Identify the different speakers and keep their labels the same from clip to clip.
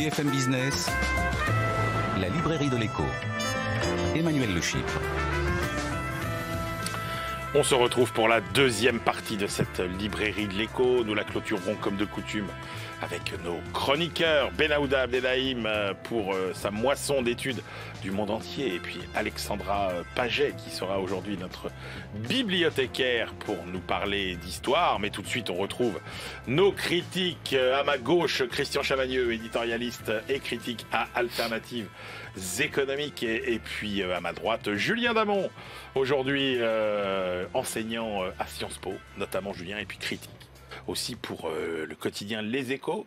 Speaker 1: BFM Business, la librairie de l'écho. Emmanuel Le Chypre.
Speaker 2: On se retrouve pour la deuxième partie de cette librairie de l'écho. Nous la clôturerons comme de coutume avec nos chroniqueurs, Benaouda Abdelhaim pour sa moisson d'études du monde entier, et puis Alexandra Paget qui sera aujourd'hui notre bibliothécaire pour nous parler d'histoire. Mais tout de suite on retrouve nos critiques. À ma gauche, Christian Chavagneux, éditorialiste et critique à Alternatives économiques, et puis à ma droite, Julien Damon, aujourd'hui enseignant à Sciences Po, notamment Julien, et puis critique aussi pour le quotidien Les Échos.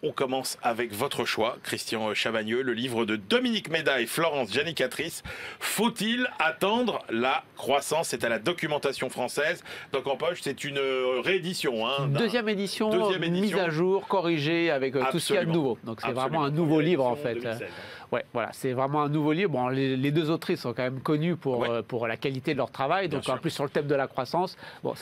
Speaker 2: On commence avec votre choix, Christian Chavagneux, le livre de Dominique Méda et Florence Janicatrice. Faut-il attendre la croissance? C'est à la Documentation française. Donc en poche, c'est une réédition.
Speaker 3: Deuxième édition, mise à jour, corrigée avec tout ce qu'il y a de nouveau. Donc c'est vraiment un nouveau livre en fait. 2016. Ouais, voilà, c'est vraiment un nouveau livre. Bon, les deux autrices sont quand même connues pour la qualité de leur travail. Donc en plus sur le thème de la croissance, bon,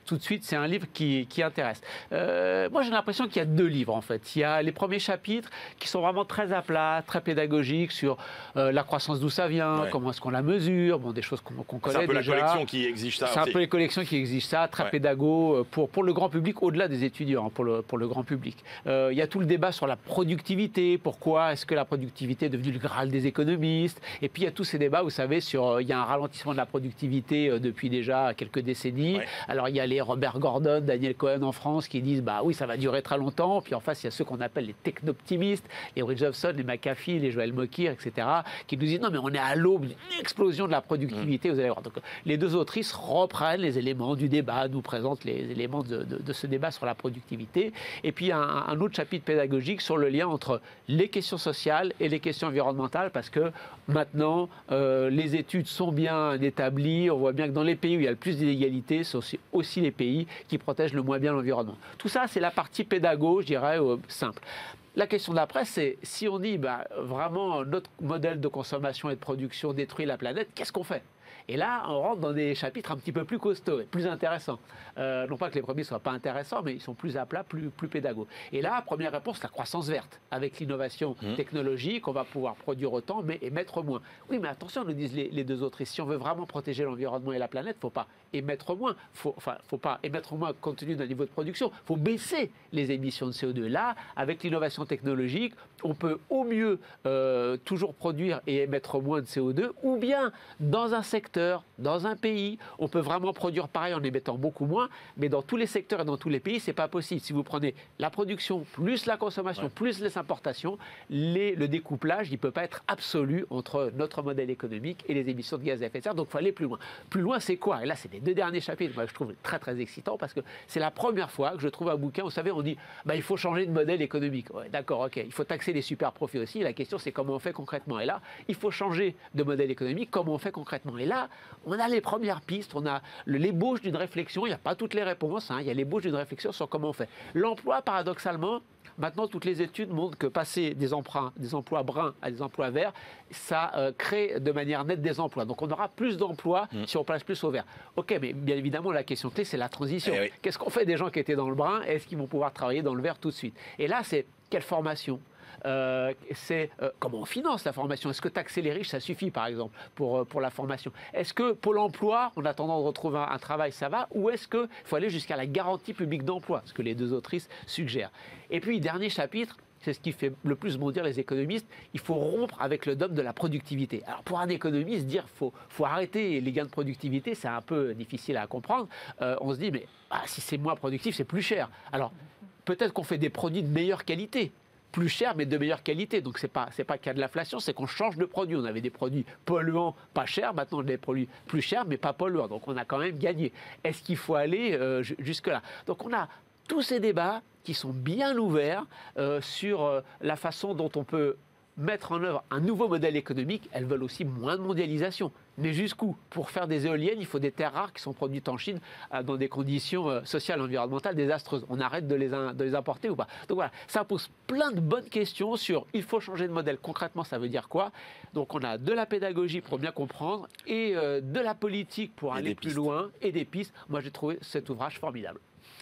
Speaker 3: tout de suite c'est un livre qui intéresse. Moi j'ai l'impression qu'il y a deux livres en fait. Il y a les premiers chapitres qui sont vraiment très à plat, très pédagogiques sur la croissance, d'où ça vient, comment est-ce qu'on la mesure, bon, des choses qu'on connaît déjà. C'est un peu
Speaker 2: la collection qui exige ça.
Speaker 3: C'est un peu les collections qui exigent ça, très pédago pour le grand public, au-delà des étudiants, pour le grand public. Il y a tout le débat sur la productivité. Pourquoi est-ce que la productivité est devenue le Graal des économistes? Et puis il y a tous ces débats, vous savez, sur il y a un ralentissement de la productivité depuis déjà quelques décennies. Alors il y a les Robert Gordon, Daniel Cohen en France qui disent bah oui, ça va durer très longtemps. Puis en face il y a ceux qu'on appelle les technoptimistes, les Richardson, les McAfee, les Joël Mokyr, etc., qui nous disent non mais on est à l'aube d'une explosion de la productivité. Vous allez voir. Donc les deux autrices reprennent les éléments du débat, nous présentent les éléments de ce débat sur la productivité. Et puis un autre chapitre pédagogique sur le lien entre les questions sociales et les questions environnementales, parce que maintenant les études sont bien établies. On voit bien que dans les pays où il y a le plus d'inégalités, c'est aussi les pays qui protègent le moins bien l'environnement. Tout ça, c'est la partie pédago, je dirais, simple. La question d'après, c'est si on dit vraiment notre modèle de consommation et de production détruit la planète, qu'est-ce qu'on fait? Et là, on rentre dans des chapitres un petit peu plus costauds et plus intéressants. Non pas que les premiers ne soient pas intéressants, mais ils sont plus à plat, plus pédagogues. Et là, première réponse, la croissance verte. Avec l'innovation technologique, on va pouvoir produire autant, mais émettre moins. Oui, mais attention, nous disent les deux autres. Et si on veut vraiment protéger l'environnement et la planète, il ne faut pas émettre moins. Faut pas émettre moins compte tenu d'un niveau de production. Il faut baisser les émissions de CO2. Là, avec l'innovation technologique, on peut au mieux toujours produire et émettre moins de CO2, ou bien dans un secteur, dans un pays, on peut vraiment produire pareil en émettant beaucoup moins, mais dans tous les secteurs et dans tous les pays, c'est pas possible. Si vous prenez la production plus la consommation plus les importations, le découplage, il peut pas être absolu entre notre modèle économique et les émissions de gaz à effet de serre. Donc il faut aller plus loin. Plus loin, c'est quoi? Et là, c'est les deux derniers chapitres, moi je trouve très très excitant, parce que c'est la première fois que je trouve un bouquin. Vous savez, on dit il faut changer de modèle économique. Ouais, d'accord, ok. Il faut taxer les super profits aussi. La question, c'est comment on fait concrètement. Et là, il faut changer de modèle économique. Comment on fait concrètement? Et là, on a les premières pistes, on a l'ébauche d'une réflexion. Il n'y a pas toutes les réponses, il y a l'ébauche d'une réflexion sur comment on fait. L'emploi, paradoxalement, maintenant, toutes les études montrent que passer des emplois bruns à des emplois verts, ça crée de manière nette des emplois. Donc on aura plus d'emplois si on place plus au vert. Ok, mais bien évidemment, la question clé, c'est la transition. Qu'est-ce qu'on fait des gens qui étaient dans le brun? Est-ce qu'ils vont pouvoir travailler dans le vert tout de suite? Et là, c'est quelle formation? Comment on finance la formation? Est-ce que taxer les riches, ça suffit, par exemple, pour la formation? Est-ce que Pôle emploi, en attendant de retrouver un travail, ça va? Ou est-ce qu'il faut aller jusqu'à la garantie publique d'emploi, ce que les deux autrices suggèrent? Et puis, dernier chapitre, c'est ce qui fait le plus bondir les économistes, il faut rompre avec le dogme de la productivité. Alors pour un économiste, dire faut arrêter les gains de productivité, c'est un peu difficile à comprendre. On se dit, mais si c'est moins productif, c'est plus cher. Alors peut-être qu'on fait des produits de meilleure qualité, plus cher mais de meilleure qualité. Donc c'est pas qu'il y a de l'inflation, c'est qu'on change de produit. On avait des produits polluants pas chers, maintenant on a des produits plus chers mais pas polluants. Donc on a quand même gagné. Est-ce qu'il faut aller jusque-là? Donc on a tous ces débats qui sont bien ouverts sur la façon dont on peut mettre en œuvre un nouveau modèle économique. Elles veulent aussi moins de mondialisation. Mais jusqu'où? Pour faire des éoliennes, il faut des terres rares qui sont produites en Chine dans des conditions sociales et environnementales désastreuses. On arrête de les importer ou pas? Donc voilà, ça pose plein de bonnes questions sur il faut changer de modèle. Concrètement, ça veut dire quoi? Donc on a de la pédagogie pour bien comprendre et de la politique pour aller plus loin et des pistes. Moi, j'ai trouvé cet ouvrage formidable.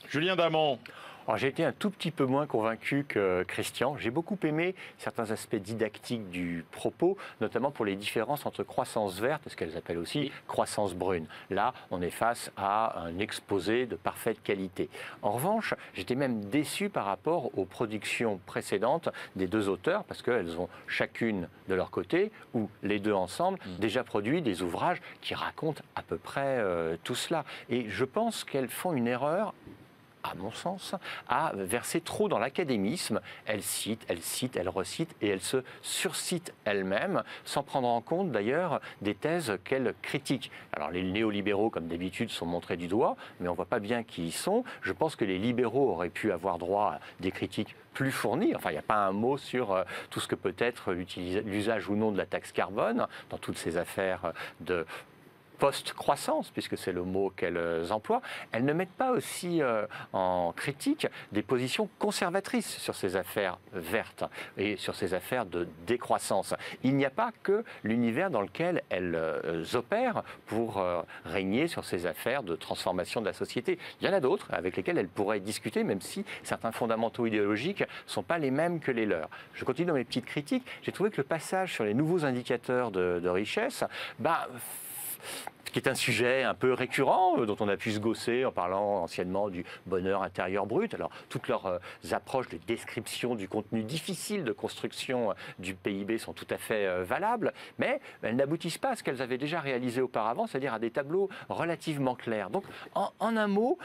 Speaker 2: Julien Damon,
Speaker 4: Alors, j'ai été un tout petit peu moins convaincu que Christian. J'ai beaucoup aimé certains aspects didactiques du propos, notamment pour les différences entre croissance verte et ce qu'elles appellent aussi croissance brune. Là, on est face à un exposé de parfaite qualité. En revanche, j'étais même déçu par rapport aux productions précédentes des deux auteurs, parce qu'elles ont chacune de leur côté, ou les deux ensemble, déjà produit des ouvrages qui racontent à peu près tout cela. Et je pense qu'elles font une erreur, à mon sens, à verser trop dans l'académisme. Elle cite, elle recite et elle se surcite elle-même, sans prendre en compte d'ailleurs des thèses qu'elle critique. Alors les néolibéraux, comme d'habitude, sont montrés du doigt, mais on ne voit pas bien qui ils sont. Je pense que les libéraux auraient pu avoir droit à des critiques plus fournies. Enfin, il n'y a pas un mot sur tout ce que peut être l'usage ou non de la taxe carbone dans toutes ces affaires de post-croissance, puisque c'est le mot qu'elles emploient. Elles ne mettent pas aussi en critique des positions conservatrices sur ces affaires vertes et sur ces affaires de décroissance. Il n'y a pas que l'univers dans lequel elles opèrent pour régner sur ces affaires de transformation de la société. Il y en a d'autres avec lesquelles elles pourraient discuter, même si certains fondamentaux idéologiques ne sont pas les mêmes que les leurs. Je continue dans mes petites critiques. J'ai trouvé que le passage sur les nouveaux indicateurs de richesse, qui est un sujet un peu récurrent, dont on a pu se gausser en parlant anciennement du bonheur intérieur brut. Alors, toutes leurs approches de description du contenu difficile de construction du PIB sont tout à fait valables, mais elles n'aboutissent pas à ce qu'elles avaient déjà réalisé auparavant, c'est-à-dire à des tableaux relativement clairs. Donc, en un mot,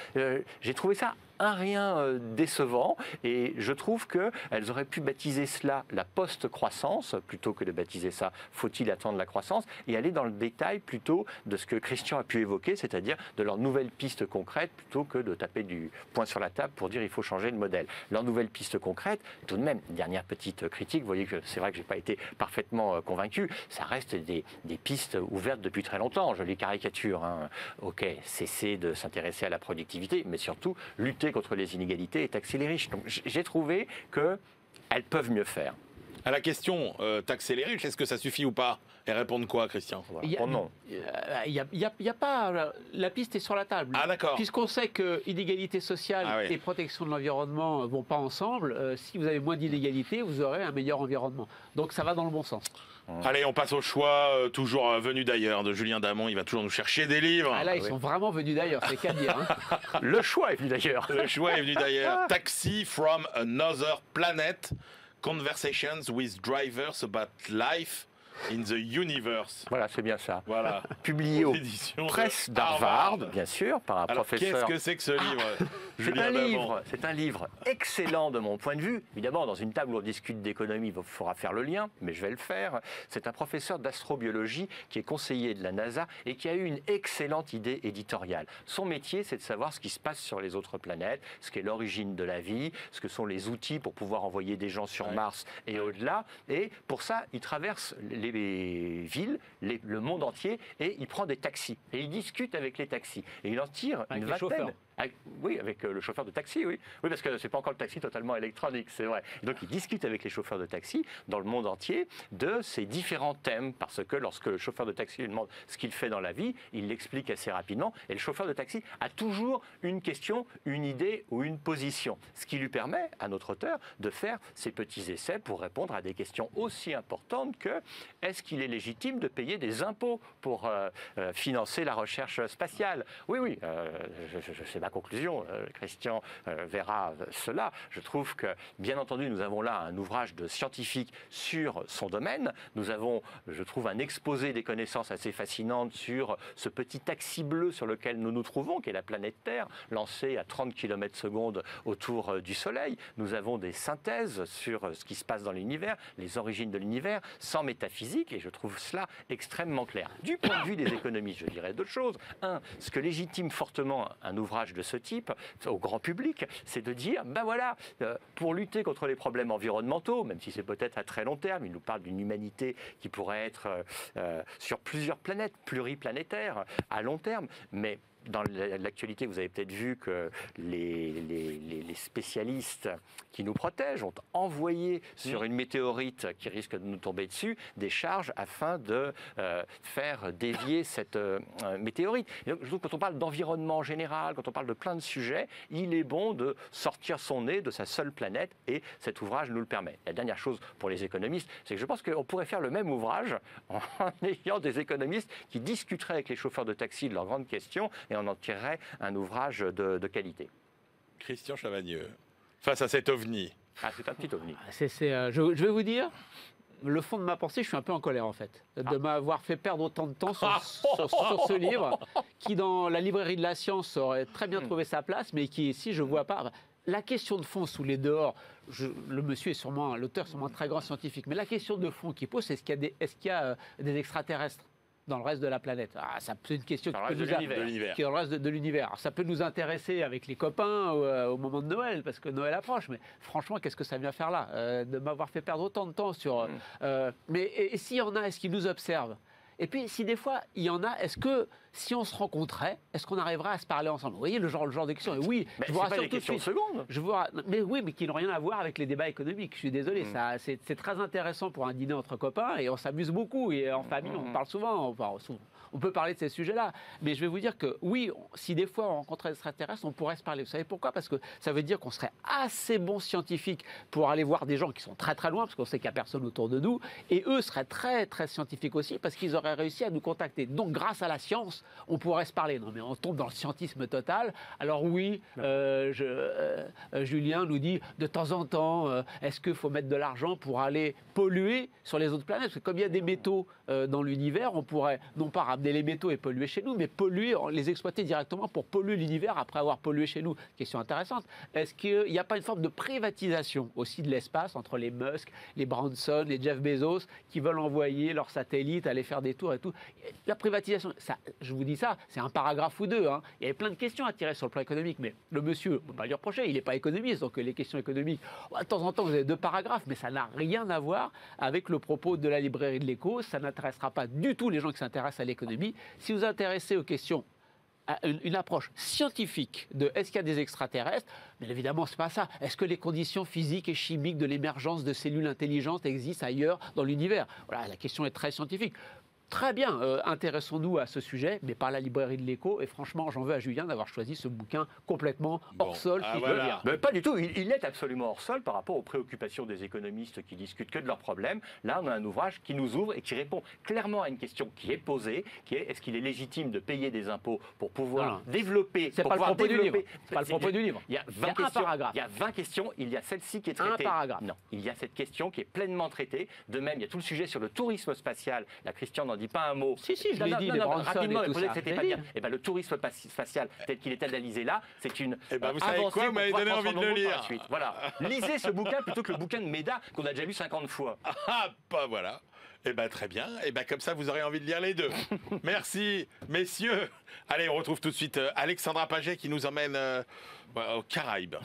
Speaker 4: j'ai trouvé ça un rien décevant, et je trouve qu'elles auraient pu baptiser cela la post-croissance, plutôt que de baptiser ça « faut-il attendre la croissance ?» et aller dans le détail plutôt de ce que Christian a pu évoquer, c'est-à-dire de leurs nouvelles pistes concrètes, plutôt que de taper du poing sur la table pour dire il faut changer le modèle. Leurs nouvelles pistes concrètes, tout de même, dernière petite critique, vous voyez que c'est vrai que je n'ai pas été parfaitement convaincu, ça reste des pistes ouvertes depuis très longtemps, je les caricature. Ok, cesser de s'intéresser à la productivité, mais surtout lutter contre les inégalités et taxer les riches. Donc j'ai trouvé qu'elles peuvent mieux faire.
Speaker 2: À la question taxer les riches, est-ce que ça suffit ou pas? Elles répondent quoi, Christian?
Speaker 4: Non.
Speaker 3: Il y a pas... La piste est sur la table.
Speaker 2: Ah, d'accord.
Speaker 3: Puisqu'on sait que inégalité sociale et protection de l'environnement ne vont pas ensemble, si vous avez moins d'inégalités, vous aurez un meilleur environnement. Donc ça va dans le bon sens.
Speaker 2: Allez, on passe au choix, toujours venu d'ailleurs, de Julien Damon. Il va toujours nous chercher des livres.
Speaker 3: Ah là, ils sont vraiment venus d'ailleurs, c'est qu'à dire.
Speaker 4: Le choix est venu d'ailleurs.
Speaker 2: Le choix est venu d'ailleurs. Taxi from Another Planet. Conversations with Drivers About Life in the Universe.
Speaker 4: Voilà, c'est bien ça.
Speaker 2: Voilà.
Speaker 4: Publié aux presses d'Harvard, bien sûr, par un
Speaker 2: Alors,
Speaker 4: professeur.
Speaker 2: Qu'est-ce que c'est que ce livre,
Speaker 4: C'est un livre excellent de mon point de vue. Évidemment, dans une table où on discute d'économie, il faudra faire le lien, mais je vais le faire. C'est un professeur d'astrobiologie qui est conseiller de la NASA et qui a eu une excellente idée éditoriale. Son métier, c'est de savoir ce qui se passe sur les autres planètes, ce qu'est l'origine de la vie, ce que sont les outils pour pouvoir envoyer des gens sur Mars et au-delà. Et pour ça, il traverse les villes, le monde entier, et il prend des taxis. Et il discute avec les taxis. Et il en tire une vingtaine. Oui, avec le chauffeur de taxi, oui. Oui, parce que c'est pas encore le taxi totalement électronique, c'est vrai. Et donc, il discute avec les chauffeurs de taxi dans le monde entier de ces différents thèmes, parce que lorsque le chauffeur de taxi lui demande ce qu'il fait dans la vie, il l'explique assez rapidement, et le chauffeur de taxi a toujours une question, une idée ou une position, ce qui lui permet, à notre auteur, de faire ses petits essais pour répondre à des questions aussi importantes que est-ce qu'il est légitime de payer des impôts pour financer la recherche spatiale? Oui, c'est ma conclusion, Christian verra cela. Je trouve que, bien entendu, nous avons là un ouvrage de scientifique sur son domaine. Nous avons, je trouve, un exposé des connaissances assez fascinantes sur ce petit taxi bleu sur lequel nous nous trouvons, qui est la planète Terre, lancée à 30 km/s autour du Soleil. Nous avons des synthèses sur ce qui se passe dans l'univers, les origines de l'univers, sans métaphysique, et je trouve cela extrêmement clair. Du point de vue des économistes, je dirais deux choses. Un, ce que légitime fortement un ouvrage de ce type au grand public, c'est de dire, pour lutter contre les problèmes environnementaux, même si c'est peut-être à très long terme, il nous parle d'une humanité qui pourrait être sur plusieurs planètes, pluriplanétaires, à long terme, mais dans l'actualité, vous avez peut-être vu que les spécialistes qui nous protègent ont envoyé sur une météorite qui risque de nous tomber dessus des charges afin de faire dévier cette météorite. Et donc, je trouve que quand on parle d'environnement général, quand on parle de plein de sujets, il est bon de sortir son nez de sa seule planète et cet ouvrage nous le permet. La dernière chose pour les économistes, c'est que je pense qu'on pourrait faire le même ouvrage en ayant des économistes qui discuteraient avec les chauffeurs de taxi de leurs grandes questions et on en tirerait un ouvrage de qualité.
Speaker 2: Christian Chavagneux, face à cet ovni.
Speaker 4: Ah, c'est un petit ovni.
Speaker 3: Je vais vous dire, le fond de ma pensée, je suis un peu en colère en fait, de m'avoir fait perdre autant de temps sur ce livre, qui dans la librairie de la science aurait très bien trouvé sa place, mais qui ici, je ne vois pas. La question de fond sous les dehors, le monsieur est sûrement, l'auteur est sûrement un très grand scientifique, mais la question de fond qu'il pose, c'est est-ce qu'il y a des extraterrestres dans le reste de la planète? C'est une question qui est dans le reste de l'univers. Ça peut nous intéresser avec les copains au moment de Noël, parce que Noël approche, mais franchement, qu'est-ce que ça vient faire là? De m'avoir fait perdre autant de temps sur... Mais s'il y en a, est-ce qu'ils nous observent? Et puis, si des fois, il y en a, est-ce que, si on se rencontrait, est-ce qu'on arriverait à se parler ensemble? Vous voyez le genre de question. Et oui,
Speaker 4: je vous rassure tout de suite.
Speaker 3: Mais oui, mais qui n'ont rien à voir avec les débats économiques. Je suis désolé, c'est très intéressant pour un dîner entre copains et on s'amuse beaucoup. Et en famille, on parle souvent. On peut parler de ces sujets-là. Mais je vais vous dire que oui, si des fois on rencontrait des extraterrestres, on pourrait se parler. Vous savez pourquoi? Parce que ça veut dire qu'on serait assez bons scientifiques pour aller voir des gens qui sont très très loin, parce qu'on sait qu'il n'y a personne autour de nous. Et eux seraient très très scientifiques aussi, parce qu'ils auraient réussi à nous contacter. Donc grâce à la science, on pourrait se parler. Non mais on tombe dans le scientisme total. Alors oui, Julien nous dit de temps en temps, est-ce qu'il faut mettre de l'argent pour aller polluer sur les autres planètes? Parce que comme il y a des métaux dans l'univers, on pourrait non pas ramener les métaux et polluer chez nous, mais les exploiter directement pour polluer l'univers après avoir pollué chez nous. Question intéressante. Est-ce qu'il n'y a pas une forme de privatisation aussi de l'espace entre les Musk, les Branson, les Jeff Bezos qui veulent envoyer leurs satellites, aller faire des tours et tout? La privatisation, ça, je vous dis ça, c'est un paragraphe ou deux. Il y avait plein de questions à tirer sur le plan économique, mais le monsieur, on ne peut pas lui reprocher, il n'est pas économiste, donc les questions économiques, de temps en temps, vous avez 2 paragraphes, mais ça n'a rien à voir avec le propos de la librairie de l'Écho. Ça n'intéressera pas du tout les gens qui s'intéressent à l'économie. Si vous vous intéressez aux questions, à une approche scientifique de est-ce qu'il y a des extraterrestres, mais évidemment, ce n'est pas ça. Est-ce que les conditions physiques et chimiques de l'émergence de cellules intelligentes existent ailleurs dans l'univers? Voilà, la question est très scientifique. Très bien, intéressons-nous à ce sujet, mais par la librairie de l'Écho. Et franchement, j'en veux à Julien d'avoir choisi ce bouquin complètement hors sol.
Speaker 4: Mais pas du tout, il est absolument hors sol par rapport aux préoccupations des économistes qui discutent que de leurs problèmes. Là, on a un ouvrage qui nous ouvre et qui répond clairement à une question qui est posée, qui est: est-ce qu'il est légitime de payer des impôts pour pouvoir développer...
Speaker 3: C'est pas le propos du livre. C'est pas le propos du livre.
Speaker 4: Il y a 20 questions, il y a 20 questions, il y a celle-ci qui est traitée.
Speaker 3: Un paragraphe.
Speaker 4: Non, il y a cette question qui est pleinement traitée. De même, il y a tout le sujet sur le tourisme spatial. La Christian n'en dit pas un mot.
Speaker 3: Si, je l'ai dit,
Speaker 4: rapidement, et que c'était pas bien. Et ben, le tourisme spatial, tel qu'il est analysé là, c'est une
Speaker 2: vous savez quoi, vous m'avez donné envie de le lire.
Speaker 4: Voilà. Lisez ce bouquin plutôt que le bouquin de Méda qu'on a déjà lu 50 fois.
Speaker 2: Voilà. Très bien. Comme ça, vous aurez envie de lire les deux. Merci, messieurs. Allez, on retrouve tout de suite Alexandra Paget qui nous emmène aux Caraïbes.